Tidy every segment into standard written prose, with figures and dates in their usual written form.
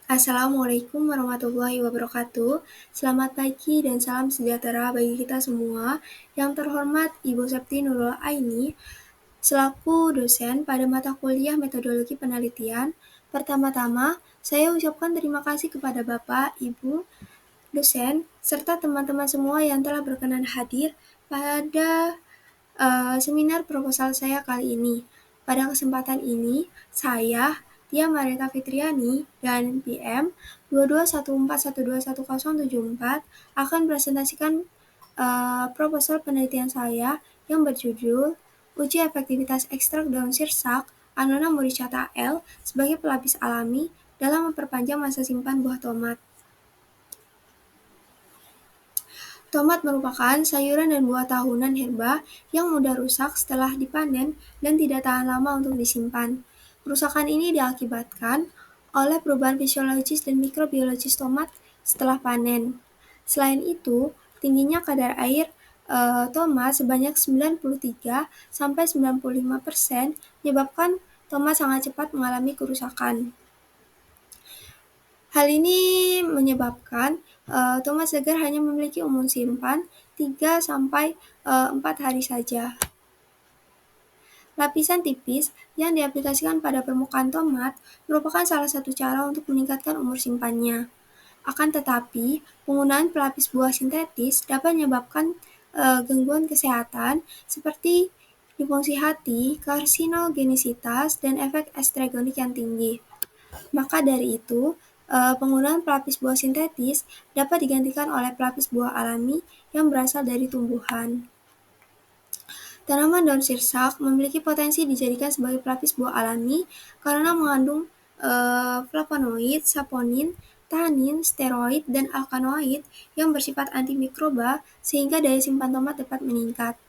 Assalamualaikum warahmatullahi wabarakatuh. Selamat pagi dan salam sejahtera bagi kita semua. Yang terhormat Ibu Septi Nurul Aini, selaku dosen pada mata kuliah metodologi penelitian. Pertama-tama, saya ucapkan terima kasih kepada Bapak, Ibu, dosen, serta teman-teman semua yang telah berkenan hadir pada seminar proposal saya kali ini. Pada kesempatan ini, saya, Tia Marita Fitriani, dan PM 2214121074 akan presentasikan proposal penelitian saya yang berjudul Uji efektivitas ekstrak daun sirsak Annona muricata L sebagai pelapis alami dalam memperpanjang masa simpan buah tomat. Tomat merupakan sayuran dan buah tahunan herba yang mudah rusak setelah dipanen dan tidak tahan lama untuk disimpan. Kerusakan ini diakibatkan oleh perubahan fisiologis dan mikrobiologis tomat setelah panen. Selain itu, tingginya kadar air tomat sebanyak 93-95% menyebabkan tomat sangat cepat mengalami kerusakan. Hal ini menyebabkan tomat segar hanya memiliki umur simpan 3-4 hari saja. Lapisan tipis yang diaplikasikan pada permukaan tomat merupakan salah satu cara untuk meningkatkan umur simpannya. Akan tetapi, penggunaan pelapis buah sintetis dapat menyebabkan gangguan kesehatan seperti disfungsi hati, karsinogenisitas, dan efek estregonik yang tinggi. Maka dari itu, penggunaan pelapis buah sintetis dapat digantikan oleh pelapis buah alami yang berasal dari tumbuhan. Tanaman daun sirsak memiliki potensi dijadikan sebagai pelapis buah alami karena mengandung flavonoid, saponin, tannin, steroid, dan alkaloid yang bersifat antimikroba sehingga daya simpan tomat dapat meningkat.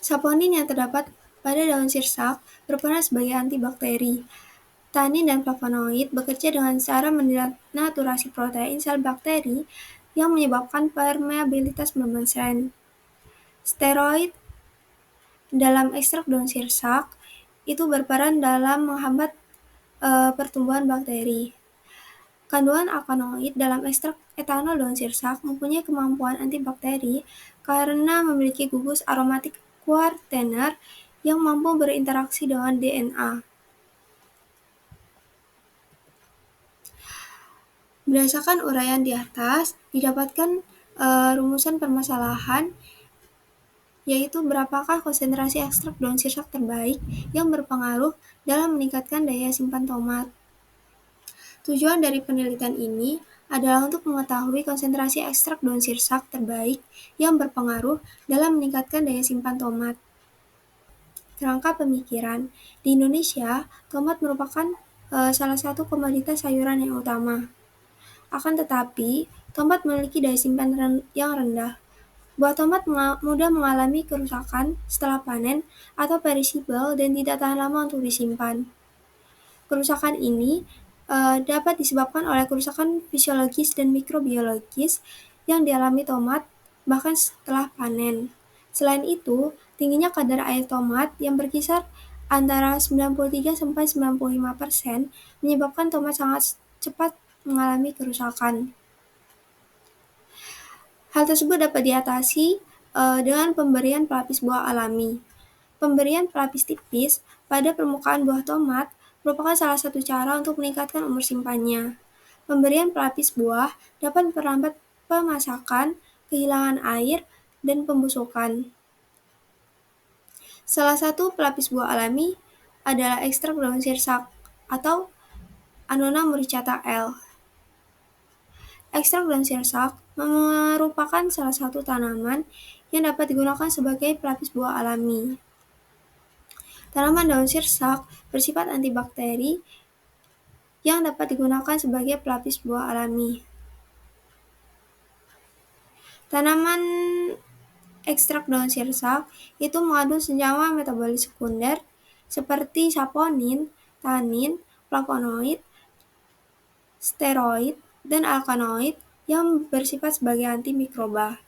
Saponin yang terdapat pada daun sirsak berperan sebagai antibakteri. Tannin dan flavonoid bekerja dengan cara menaturasi protein sel bakteri yang menyebabkan permeabilitas membrana. Steroid dalam ekstrak daun sirsak itu berperan dalam menghambat pertumbuhan bakteri. Kandungan alkaloid dalam ekstrak etanol daun sirsak mempunyai kemampuan antibakteri karena memiliki gugus aromatik kuartener yang mampu berinteraksi dengan DNA. Berdasarkan uraian di atas, didapatkan rumusan permasalahan, yaitu berapakah konsentrasi ekstrak daun sirsak terbaik yang berpengaruh dalam meningkatkan daya simpan tomat. Tujuan dari penelitian ini adalah untuk mengetahui konsentrasi ekstrak daun sirsak terbaik yang berpengaruh dalam meningkatkan daya simpan tomat. Kerangka pemikiran, di Indonesia, tomat merupakan salah satu komoditas sayuran yang utama. Akan tetapi, tomat memiliki daya simpan yang rendah. Buah tomat mudah mengalami kerusakan setelah panen atau perishable dan tidak tahan lama untuk disimpan. Kerusakan ini dapat disebabkan oleh kerusakan fisiologis dan mikrobiologis yang dialami tomat bahkan setelah panen. Selain itu, tingginya kadar air tomat yang berkisar antara 93-95% menyebabkan tomat sangat cepat mengalami kerusakan. Hal tersebut dapat diatasi dengan pemberian pelapis buah alami. Pemberian pelapis tipis pada permukaan buah tomat merupakan salah satu cara untuk meningkatkan umur simpannya. Pemberian pelapis buah dapat memperlambat pemasakan, kehilangan air, dan pembusukan. Salah satu pelapis buah alami adalah ekstrak daun sirsak atau Annona muricata L. Ekstrak daun sirsak merupakan salah satu tanaman yang dapat digunakan sebagai pelapis buah alami. Tanaman daun sirsak bersifat antibakteri yang dapat digunakan sebagai pelapis buah alami. Tanaman ekstrak daun sirsak itu mengandung senyawa metabolis sekunder seperti saponin, tannin, flavonoid, steroid, dan alkaloid yang bersifat sebagai antimikroba.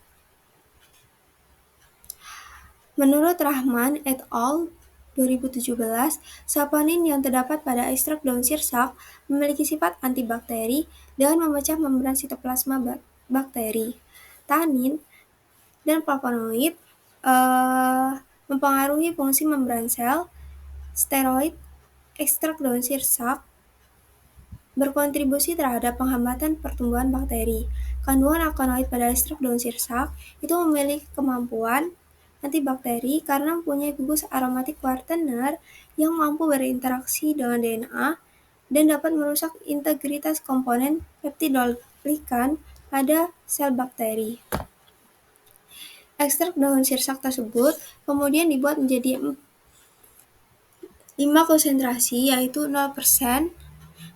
Menurut Rahman et al. 2017, saponin yang terdapat pada ekstrak daun sirsak memiliki sifat antibakteri dengan memecah membran sitoplasma bakteri. Tanin dan flavonoid mempengaruhi fungsi membran sel. Steroid ekstrak daun sirsak berkontribusi terhadap penghambatan pertumbuhan bakteri. Kandungan alkaloid pada ekstrak daun sirsak itu memiliki kemampuan antibakteri karena mempunyai gugus aromatik kuartener yang mampu berinteraksi dengan DNA dan dapat merusak integritas komponen peptidoglikan pada sel bakteri. Ekstrak daun sirsak tersebut kemudian dibuat menjadi 5 konsentrasi, yaitu 0%,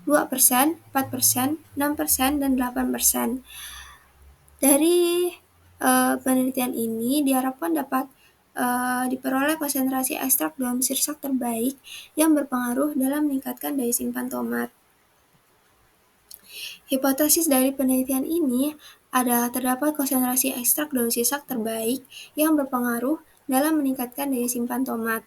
2%, 4%, 6%, dan 8%. Dari penelitian ini diharapkan dapat diperoleh konsentrasi ekstrak daun sirsak terbaik yang berpengaruh dalam meningkatkan daya simpan tomat. Hipotesis dari penelitian ini adalah terdapat konsentrasi ekstrak daun sirsak terbaik yang berpengaruh dalam meningkatkan daya simpan tomat.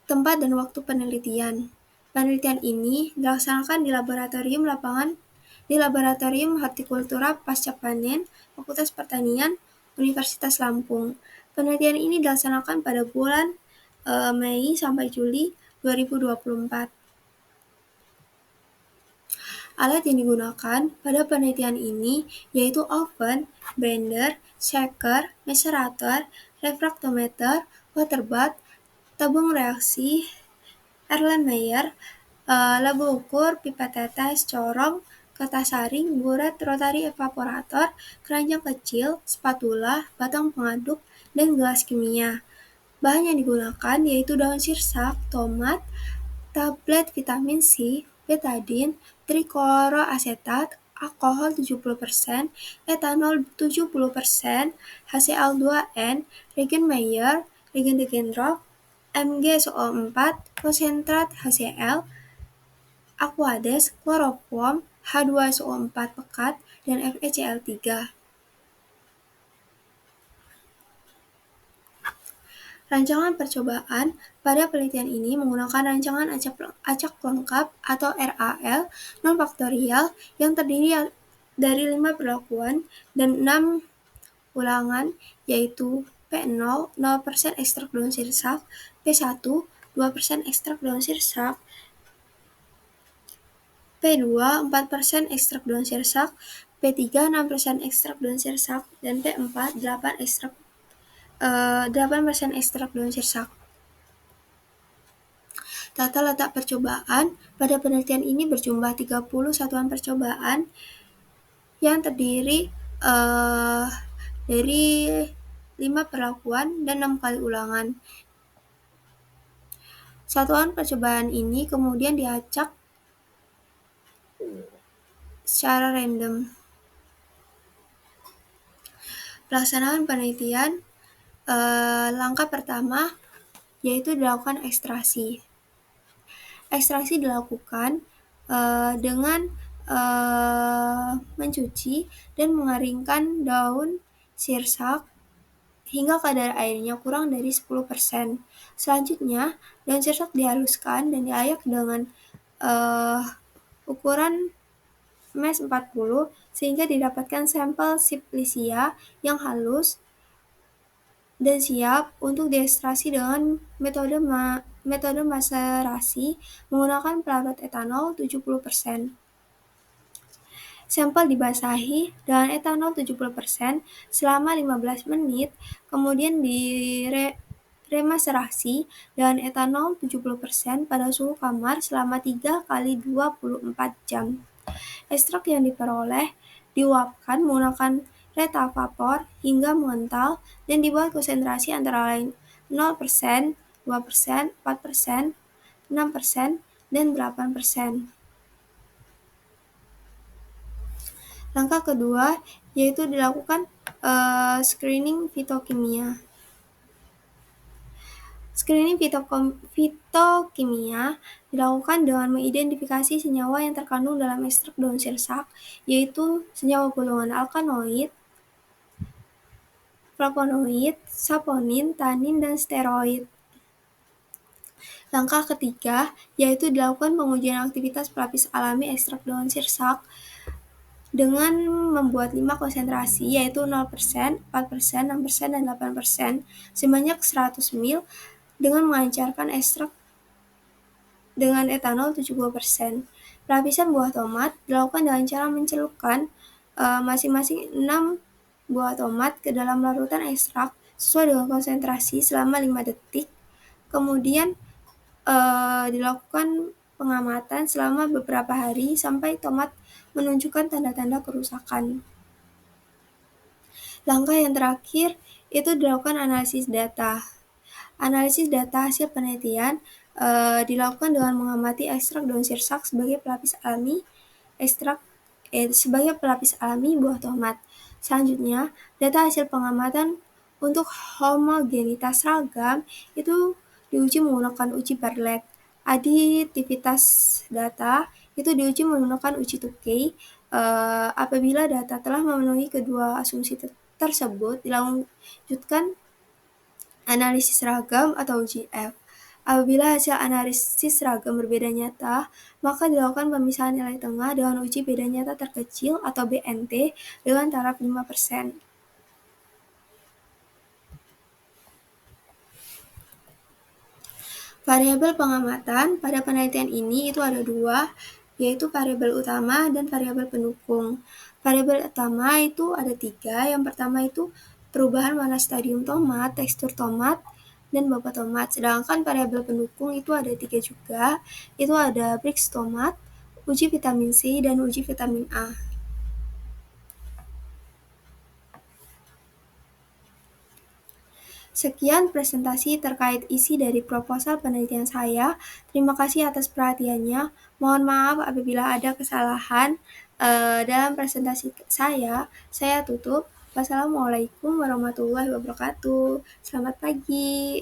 Tempat dan waktu penelitian. Penelitian ini dilaksanakan di laboratorium lapangan di Laboratorium Hortikultura Pasca Panen, Fakultas Pertanian, Universitas Lampung. Penelitian ini dilaksanakan pada bulan Mei sampai Juli 2024. Alat yang digunakan pada penelitian ini yaitu oven, blender, shaker, macerator, refraktometer, water bath, tabung reaksi, Erlenmeyer, labu ukur, pipa tetes, corong, kertas saring, buret, rotary evaporator, keranjang kecil, spatula, batang pengaduk, dan gelas kimia. Bahan yang digunakan yaitu daun sirsak, tomat, tablet vitamin C, betadine, trikloroasetat, alkohol 70%, etanol 70%, HCl2N, regen Mayer, regen Degendorf, MgSO4, konsentrat HCl, Aquades, kloroform, H2SO4 pekat, dan FeCl3. Rancangan percobaan pada penelitian ini menggunakan rancangan acak lengkap atau RAL non-faktorial yang terdiri dari 5 perlakuan dan 6 ulangan, yaitu P0, 0% ekstrak daun sirsak, P1, 2% ekstrak daun sirsak, P2, 4% ekstrak daun sirsak, P3, 6% ekstrak daun sirsak, dan P4, 8% ekstrak daun sirsak. Tata letak percobaan pada penelitian ini berjumlah 30 satuan percobaan yang terdiri dari 5 perlakuan dan 6 kali ulangan. Satuan percobaan ini kemudian diacak secara random. Pelaksanaan penelitian langkah pertama yaitu dilakukan ekstraksi. Ekstraksi dilakukan dengan mencuci dan mengeringkan daun sirsak hingga kadar airnya kurang dari 10%. Selanjutnya, daun sirsak dihaluskan dan diayak dengan ukuran mes 40 sehingga didapatkan sampel Shibbolethia yang halus dan siap untuk diekstraksi dengan metode maserasi menggunakan pelarut etanol 70%. Sampel dibasahi dengan etanol 70% selama 15 menit, kemudian diremaserasi dengan etanol 70% pada suhu kamar selama 3 kali 24 jam. Ekstrak yang diperoleh diuapkan menggunakan reta vapor hingga mengental dan dibuat konsentrasi antara lain 0%, 2%, 4%, 6%, dan 8%. Langkah kedua yaitu dilakukan screening fitokimia. Screening fitokimia dilakukan dengan mengidentifikasi senyawa yang terkandung dalam ekstrak daun sirsak, yaitu senyawa golongan alkaloid, flavonoid, saponin, tanin, dan steroid. Langkah ketiga yaitu dilakukan pengujian aktivitas pelapis alami ekstrak daun sirsak dengan membuat 5 konsentrasi yaitu 0%, 4%, 6%, dan 8% sebanyak 100 ml dengan mengancarkan ekstrak dengan etanol 70%. Pelapisan buah tomat dilakukan dengan cara mencelupkan masing-masing 6 buah tomat ke dalam larutan ekstrak sesuai dengan konsentrasi selama 5 detik. Kemudian dilakukan pengamatan selama beberapa hari sampai tomat menunjukkan tanda-tanda kerusakan. Langkah yang terakhir itu dilakukan analisis data. Analisis data hasil penelitian dilakukan dengan mengamati ekstrak daun sirsak sebagai pelapis alami buah tomat. Selanjutnya, data hasil pengamatan untuk homogenitas seragam itu diuji menggunakan uji Bartlett. Aditivitas data itu diuji menggunakan uji Tukey. Apabila data telah memenuhi kedua asumsi tersebut, dilanjutkan analisis seragam atau uji F. Apabila hasil analisis seragam berbeda nyata, maka dilakukan pemisahan nilai tengah dengan uji beda nyata terkecil atau BNT dengan taraf 5%. Variabel pengamatan pada penelitian ini itu ada dua, yaitu variabel utama dan variabel pendukung. Variabel utama itu ada 3. Yang pertama itu perubahan warna stadium tomat, tekstur tomat, dan bobot tomat. Sedangkan variabel pendukung itu ada 3 juga, itu ada Brix tomat, uji vitamin C, dan uji vitamin A. Sekian presentasi terkait isi dari proposal penelitian saya. Terima kasih atas perhatiannya. Mohon maaf apabila ada kesalahan dalam presentasi saya. Saya tutup. Wassalamualaikum warahmatullahi wabarakatuh. Selamat pagi.